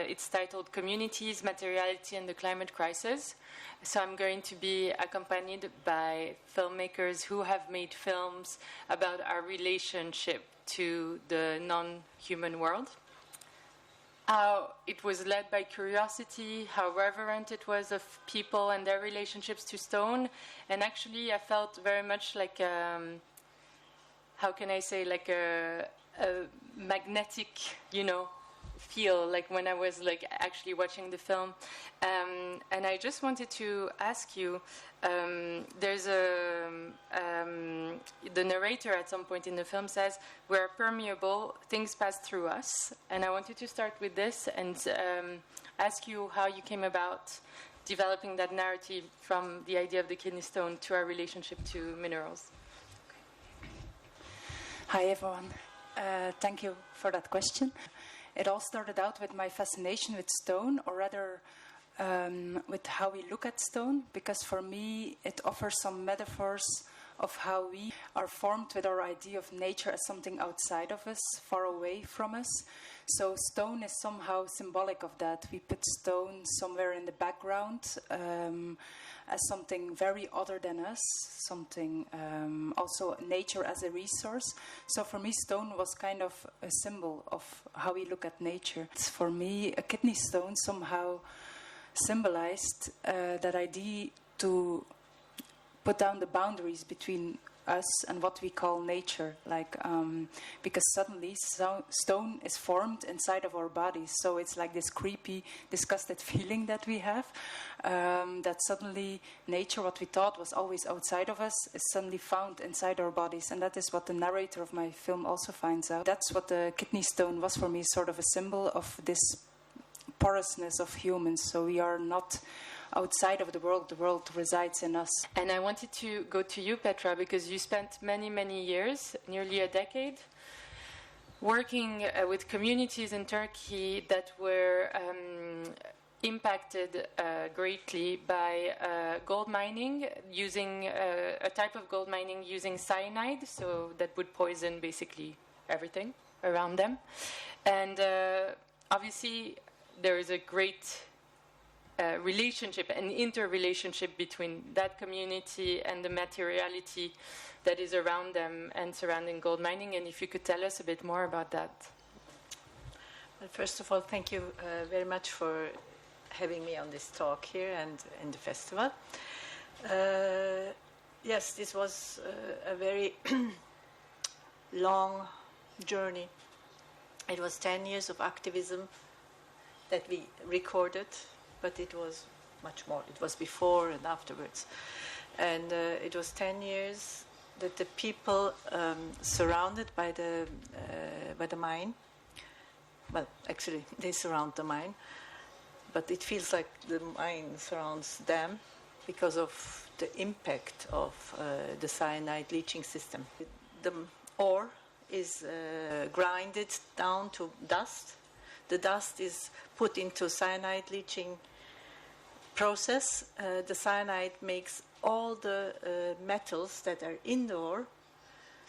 It's titled Communities, Materiality and the Climate Crisis. So I'm going to be accompanied by filmmakers who have made films about our relationship to the non-human world. How it was led by curiosity, how reverent it was of people and their relationships to stone. And actually I felt very much like, how can I say, like a magnetic, feel, like when I was like actually watching the film. And I just wanted to ask you, there's the narrator at some point in the film says, we're permeable, things pass through us. And I wanted to start with this and ask you how you came about developing that narrative from the idea of the kidney stone to our relationship to minerals. Hi everyone, thank you for that question. It all started out with my fascination with stone, or rather with how we look at stone, because for me it offers some metaphors of how we are formed with our idea of nature as something outside of us, far away from us. So stone is somehow symbolic of that. We put stone somewhere in the background as something very other than us, something also nature as a resource. So for me, stone was kind of a symbol of how we look at nature. For me, a kidney stone somehow symbolized that idea to put down the boundaries between us and what we call nature, because suddenly stone is formed inside of our bodies, so it's like this creepy, disgusted feeling that we have, that suddenly nature, what we thought was always outside of us, is suddenly found inside our bodies. And that is what the narrator of my film also finds out. That's what the kidney stone was for me, sort of a symbol of this porousness of humans. So we are not outside of the world resides in us. And I wanted to go to you, Petra, because you spent many, many years, nearly a decade, working with communities in Turkey that were impacted greatly by gold mining, using a type of gold mining using cyanide, so that would poison basically everything around them. And obviously there is a great relationship, an interrelationship between that community and the materiality that is around them and surrounding gold mining. And if you could tell us a bit more about that. Well, first of all, thank you very much for having me on this talk here and in the festival. Yes, this was a very long journey. It was 10 years of activism that we recorded, but it was much more. It was before and afterwards. And it was 10 years that the people surrounded by the mine, well, actually, they surround the mine, but it feels like the mine surrounds them because of the impact of the cyanide leaching system. The ore is grinded down to dust. The dust is put into cyanide leaching process. The cyanide makes all the metals that are in the ore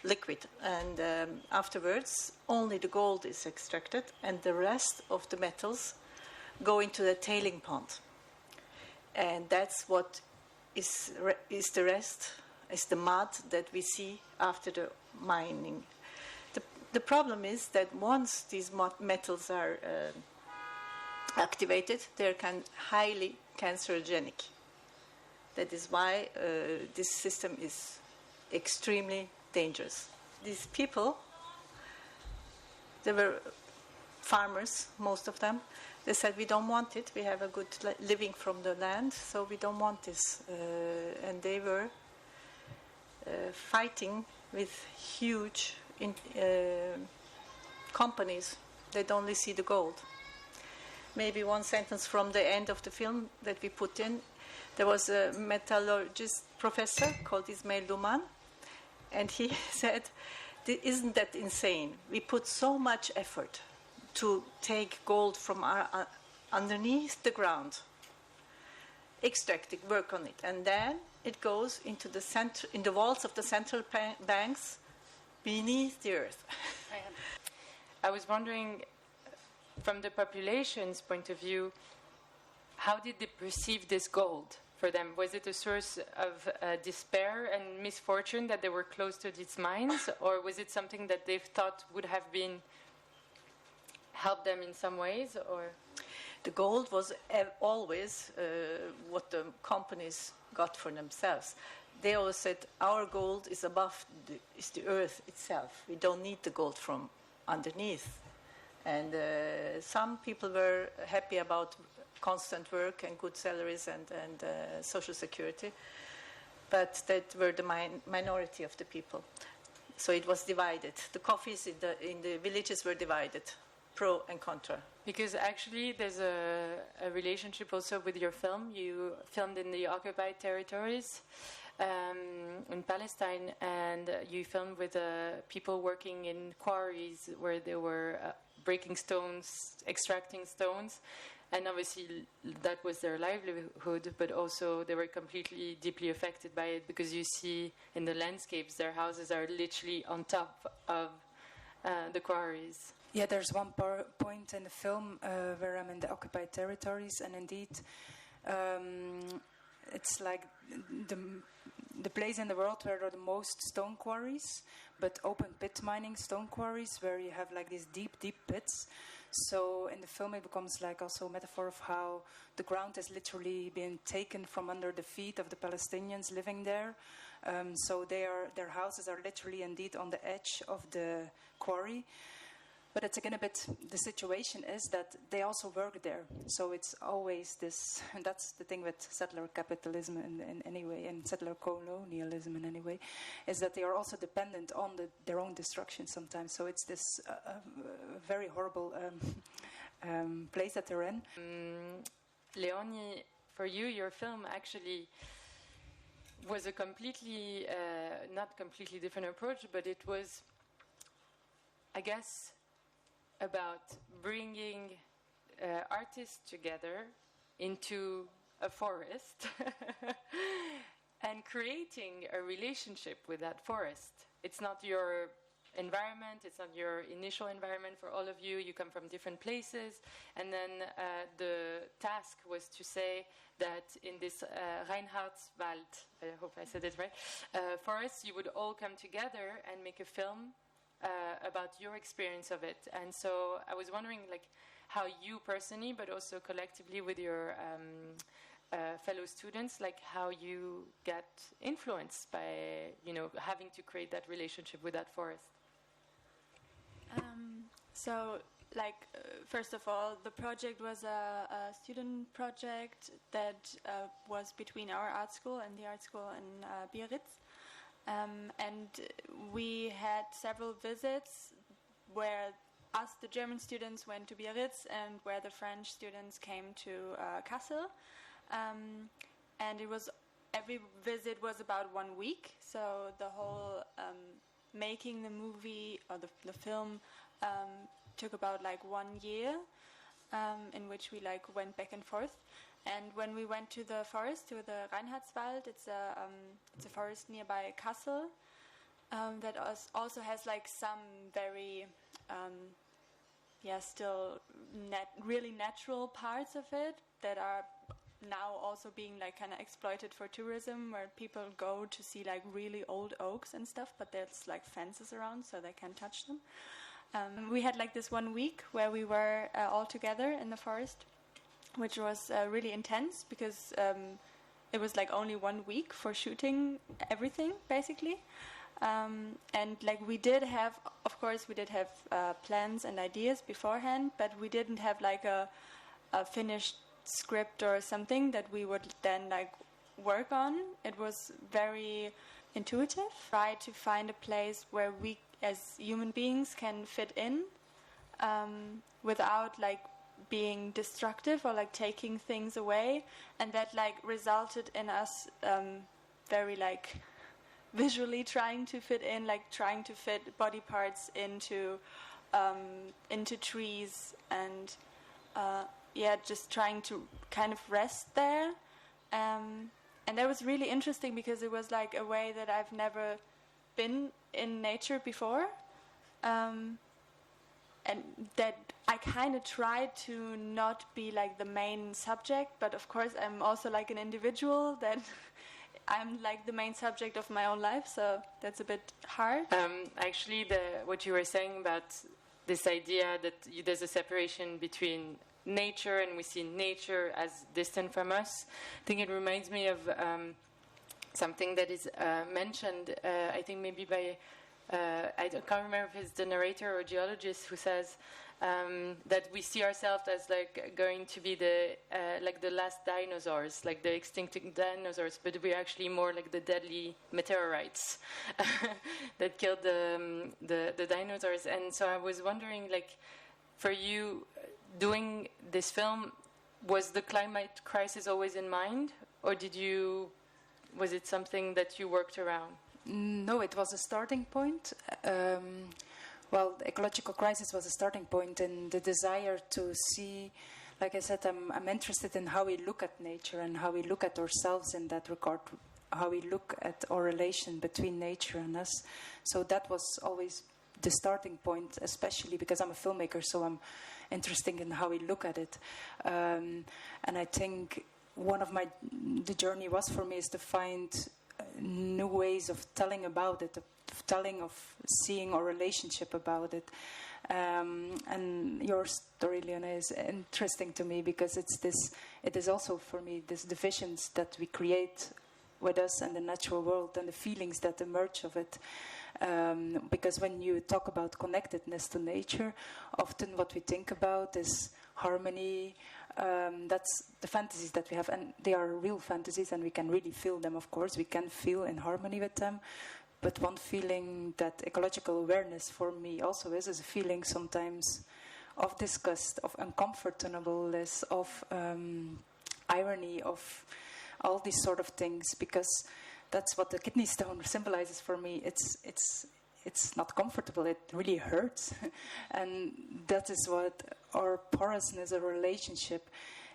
liquid, and afterwards only the gold is extracted, and the rest of the metals go into the tailing pond. And that's what is the rest, is the mud that we see after the mining. The problem is that once these metals are activated, they're highly cancerogenic. That is why this system is extremely dangerous. These people, they were farmers, most of them. They said, we don't want it. We have a good living from the land, so we don't want this. And they were fighting with huge companies that only see the gold. Maybe one sentence from the end of the film that we put in. There was a metallurgist professor called Ismail Duman, and he said, isn't that insane? We put so much effort to take gold from underneath the ground, extract it, work on it, and then it goes into the center, in the vaults of the central banks beneath the earth. I was wondering, from the population's point of view, how did they perceive this gold for them? Was it a source of despair and misfortune that they were close to these mines, or was it something that they thought would have been helped them in some ways? Or the gold was always what the companies got for themselves. They always said, our gold is above the earth itself. We don't need the gold from underneath. And some people were happy about constant work and good salaries and social security, but that were the minority of the people. So it was divided. The coffees in the villages were divided, pro and contra. Because actually there's a relationship also with your film. You filmed in the occupied territories in Palestine, and you filmed with people working in quarries where they were breaking stones, extracting stones, and obviously that was their livelihood, but also they were completely deeply affected by it, because you see in the landscapes their houses are literally on top of the quarries. Yeah, there's one point in the film where I'm in the occupied territories, and indeed it's like the place in the world where there are the most stone quarries, but open pit mining stone quarries where you have like these deep pits. So in the film it becomes like also a metaphor of how the ground is literally being taken from under the feet of the Palestinians living there. So their houses are literally indeed on the edge of the quarry. But it's again a bit, the situation is that they also work there. So it's always this, and that's the thing with settler capitalism in any way, and settler colonialism in any way, is that they are also dependent on their own destruction sometimes. So it's this very horrible place that they're in. Leonie, for you, your film actually was a completely, not completely different approach, but it was, I guess, about bringing artists together into a forest and creating a relationship with that forest. It's not your environment, it's not your initial environment for all of you. You come from different places. And then the task was to say that in this Reinhardswald, I hope I said it right, forest, you would all come together and make a film about your experience of it. And so I was wondering, like, how you personally, but also collectively with your fellow students, like how you get influenced by, having to create that relationship with that forest. First of all, the project was a student project that was between our art school and the art school in Biarritz. And we had several visits where us, the German students, went to Biarritz, and where the French students came to Kassel. And every visit was about 1 week. So the whole making the movie or the film took about 1 year, in which we went back and forth. And when we went to the forest, to the Reinhardswald, it's a forest nearby Kassel that also has some very still really natural parts of it that are now also being kind of exploited for tourism, where people go to see really old oaks and stuff, but there's fences around so they can't touch them. We had this 1 week where we were all together in the forest, which was really intense because it was only 1 week for shooting everything, basically. And we did have plans and ideas beforehand, but we didn't have a finished script or something that we would then work on. It was very intuitive. Try to find a place where we as human beings can fit in without being destructive or taking things away, and that resulted in us very visually trying to fit in, trying to fit body parts into trees, and just trying to kind of rest there, and that was really interesting because it was a way that I've never been in nature before. that I kind of try to not be like the main subject, but of course I'm also like an individual that I'm like the main subject of my own life, so that's a bit hard. Actually, what you were saying about this idea that there's a separation between nature and we see nature as distant from us, I think it reminds me of something that is mentioned, I think maybe by, I can't remember if it's the narrator or geologist who says that we see ourselves as like going to be the last dinosaurs, like the extinct dinosaurs, but we're actually more like the deadly meteorites that killed the dinosaurs. And so I was wondering, like, for you doing this film, was the climate crisis always in mind, or was it something that you worked around? No, it was a starting point. Well, the ecological crisis was a starting point, and the desire to see, like I said, I'm interested in how we look at nature and how we look at ourselves in that regard, how we look at our relation between nature and us. So that was always the starting point, especially because I'm a filmmaker, so I'm interested in how we look at it. And I think one of the journey was for me is to find new ways of telling about it, of seeing our relationship about it. And your story, Leona, is interesting to me because it is also for me this divisions that we create with us and the natural world and the feelings that emerge of it. Because when you talk about connectedness to nature, often what we think about is harmony. That's the fantasies that we have, and they are real fantasies, and we can really feel them, of course. We can feel in harmony with them. But one feeling that ecological awareness for me also is a feeling sometimes of disgust, of uncomfortableness, of irony, of all these sort of things, because that's what the kidney stone symbolizes for me. It's not comfortable. It really hurts, and that is what our porousness, our relationship,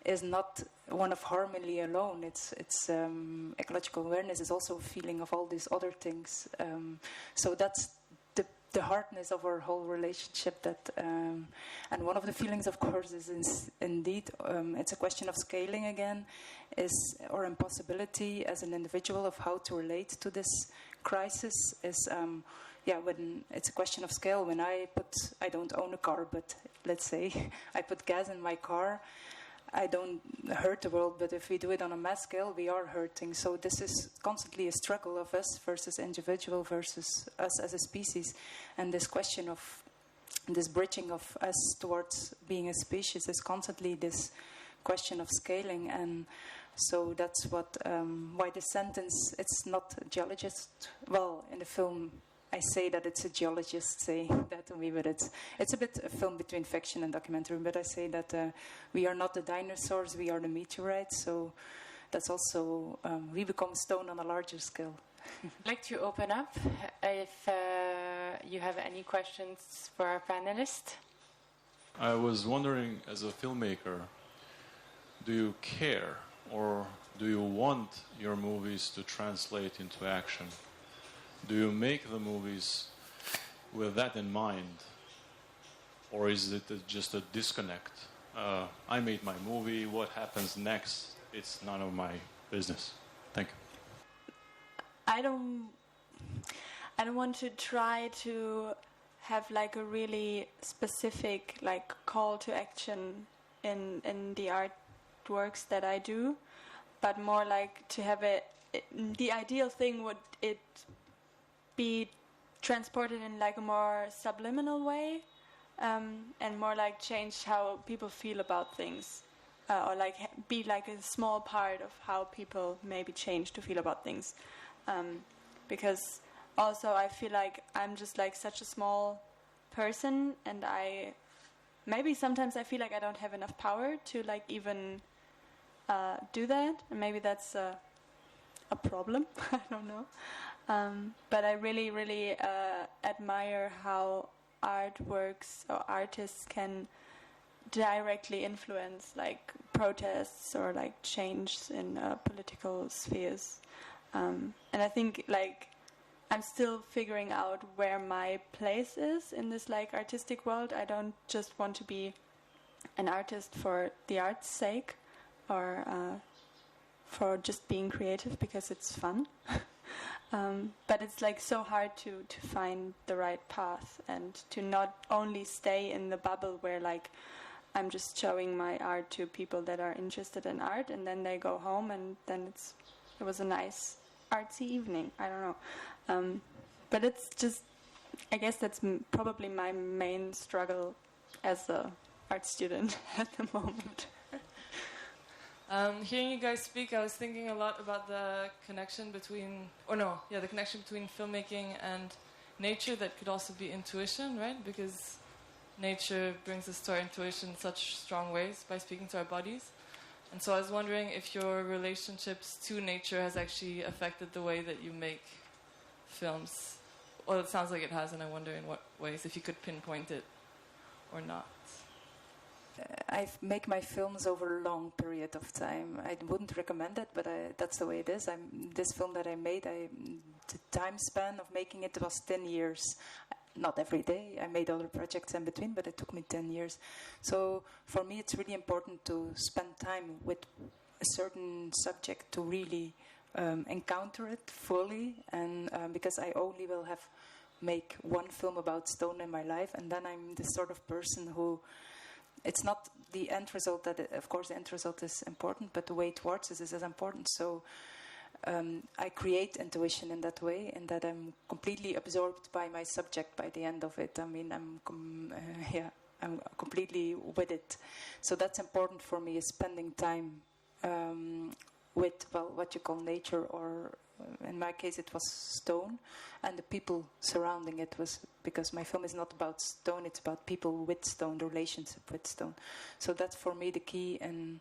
is not one of harmony alone. It's ecological awareness is also a feeling of all these other things. So that's the hardness of our whole relationship. That and one of the feelings, of course, is indeed it's a question of scaling again, is our impossibility as an individual of how to relate to this crisis is. When it's a question of scale, when I don't own a car, but let's say I put gas in my car, I don't hurt the world, but if we do it on a mass scale, we are hurting. So this is constantly a struggle of us versus individual versus us as a species. And this question of this bridging of us towards being a species is constantly this question of scaling. And so that's why the sentence, it's not a geologist. Well, in the film, I say that it's a geologist saying that to me, but it's a bit a film between fiction and documentary. But I say that we are not the dinosaurs, we are the meteorites. So that's also, we become stone on a larger scale. I'd like to open up if you have any questions for our panelists. I was wondering, as a filmmaker, do you care or do you want your movies to translate into action? Do you make the movies with that in mind? Or is it just a disconnect? I made my movie, what happens next, it's none of my business. Thank you. I don't want to try to have like a really specific like call to action in the artworks that I do, but more like to have the ideal thing would it be transported in like a more subliminal way, and more like change how people feel about things, or like be like a small part of how people maybe change to feel about things, because also I feel like I'm just like such a small person, and maybe sometimes I feel like I don't have enough power to like even do that, and maybe that's a problem. I don't know. But I really, really admire how artworks or artists can directly influence like protests or like change in political spheres. And I think like I'm still figuring out where my place is in this like artistic world. I don't just want to be an artist for the art's sake, or for just being creative because it's fun. But it's like so hard to find the right path, and to not only stay in the bubble where like I'm just showing my art to people that are interested in art, and then they go home and then it was a nice artsy evening. I don't know. But it's just, I guess that's probably my main struggle as a art student at the moment. Hearing you guys speak, I was thinking a lot about the connection between, the connection between filmmaking and nature that could also be intuition, right? Because nature brings us to our intuition in such strong ways by speaking to our bodies. And so I was wondering if your relationships to nature has actually affected the way that you make films. Well, it sounds like it has, and I wonder in what ways, if you could pinpoint it or not. I make my films over a long period of time. I wouldn't recommend it, but that's the way it is. This film that I made, the time span of making it was 10 years. Not every day. I made other projects in between, but it took me 10 years. So for me, it's really important to spend time with a certain subject to really encounter it fully, and because I only will make one film about stone in my life, and then I'm the sort of person who, it's not the end result of course the end result is important, but the way towards it is as important. So I create intuition in that way, in that I'm completely absorbed by my subject by the end of it. I mean, I'm completely with it. So that's important for me, is spending time with, what you call nature, or in my case it was stone, and the people surrounding it, was because my film is not about stone, it's about people with stone, the relationship with stone. So that's for me the key in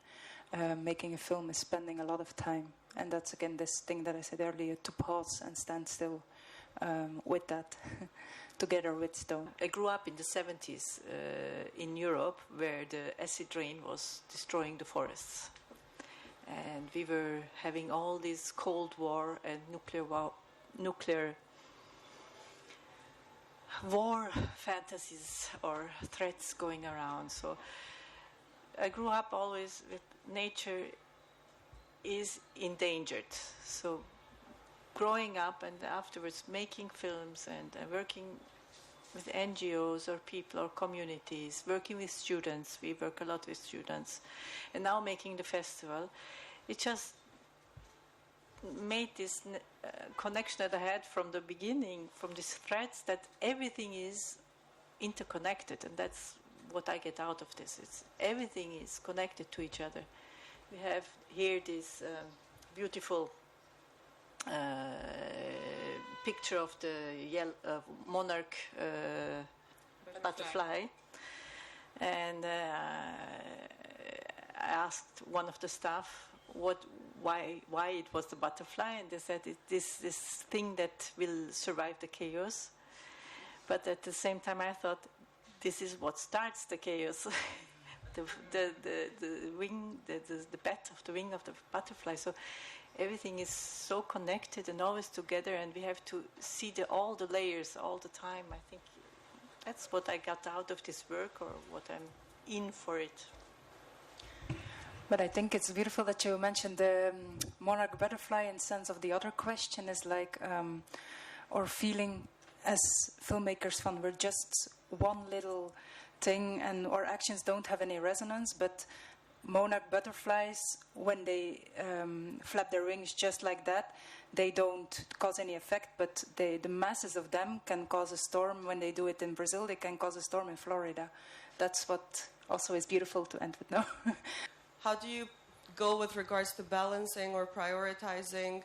making a film, is spending a lot of time. And that's again this thing that I said earlier, to pause and stand still with that, together with stone. I grew up in the 70s in Europe, where the acid rain was destroying the forests. And we were having all these Cold War and nuclear war fantasies or threats going around. So I grew up always with nature is endangered. So growing up and afterwards making films and working with NGOs or people or communities, working with students, we work a lot with students, and now making the festival, it just made this connection that I had from the beginning, from these threads, that everything is interconnected, and that's what I get out of this. It's everything is connected to each other. We have here this beautiful picture of the monarch butterfly, and I asked one of the staff why it was the butterfly, and they said this thing that will survive the chaos. But at the same time, I thought this is what starts the chaos. the wing, the bat of the wing of the butterfly. So everything is so connected and always together, and we have to see all the layers all the time. I think that's what I got out of this work, or what I'm in for it. But I think it's beautiful that you mentioned the monarch butterfly, in sense of the other question is like, or feeling as filmmakers when we're just one little thing and our actions don't have any resonance, but monarch butterflies, when they flap their wings just like that, they don't cause any effect, but the masses of them can cause a storm. When they do it in Brazil, they can cause a storm in Florida. That's what also is beautiful to end with now. How do you go with regards to balancing or prioritizing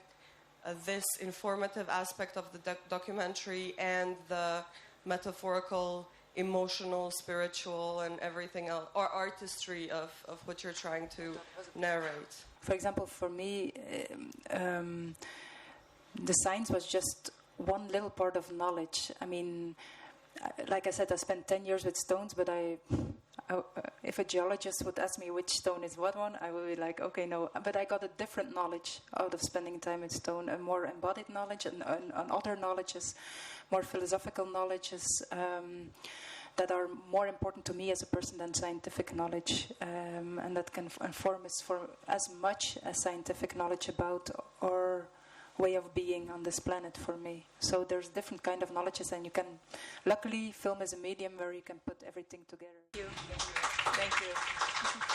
this informative aspect of the documentary and the metaphorical, emotional, spiritual, and everything else, or artistry of what you're trying to narrate? For example, for me, the science was just one little part of knowledge. I mean, like I said, I spent 10 years with stones, but if a geologist would ask me which stone is what one, I would be like, okay, no. But I got a different knowledge out of spending time with stone, a more embodied knowledge, and other knowledges, more philosophical knowledges that are more important to me as a person than scientific knowledge, and that can inform us for as much as scientific knowledge about our way of being on this planet for me. So there's different kind of knowledges, and you can, luckily, film is a medium where you can put everything together. Thank you.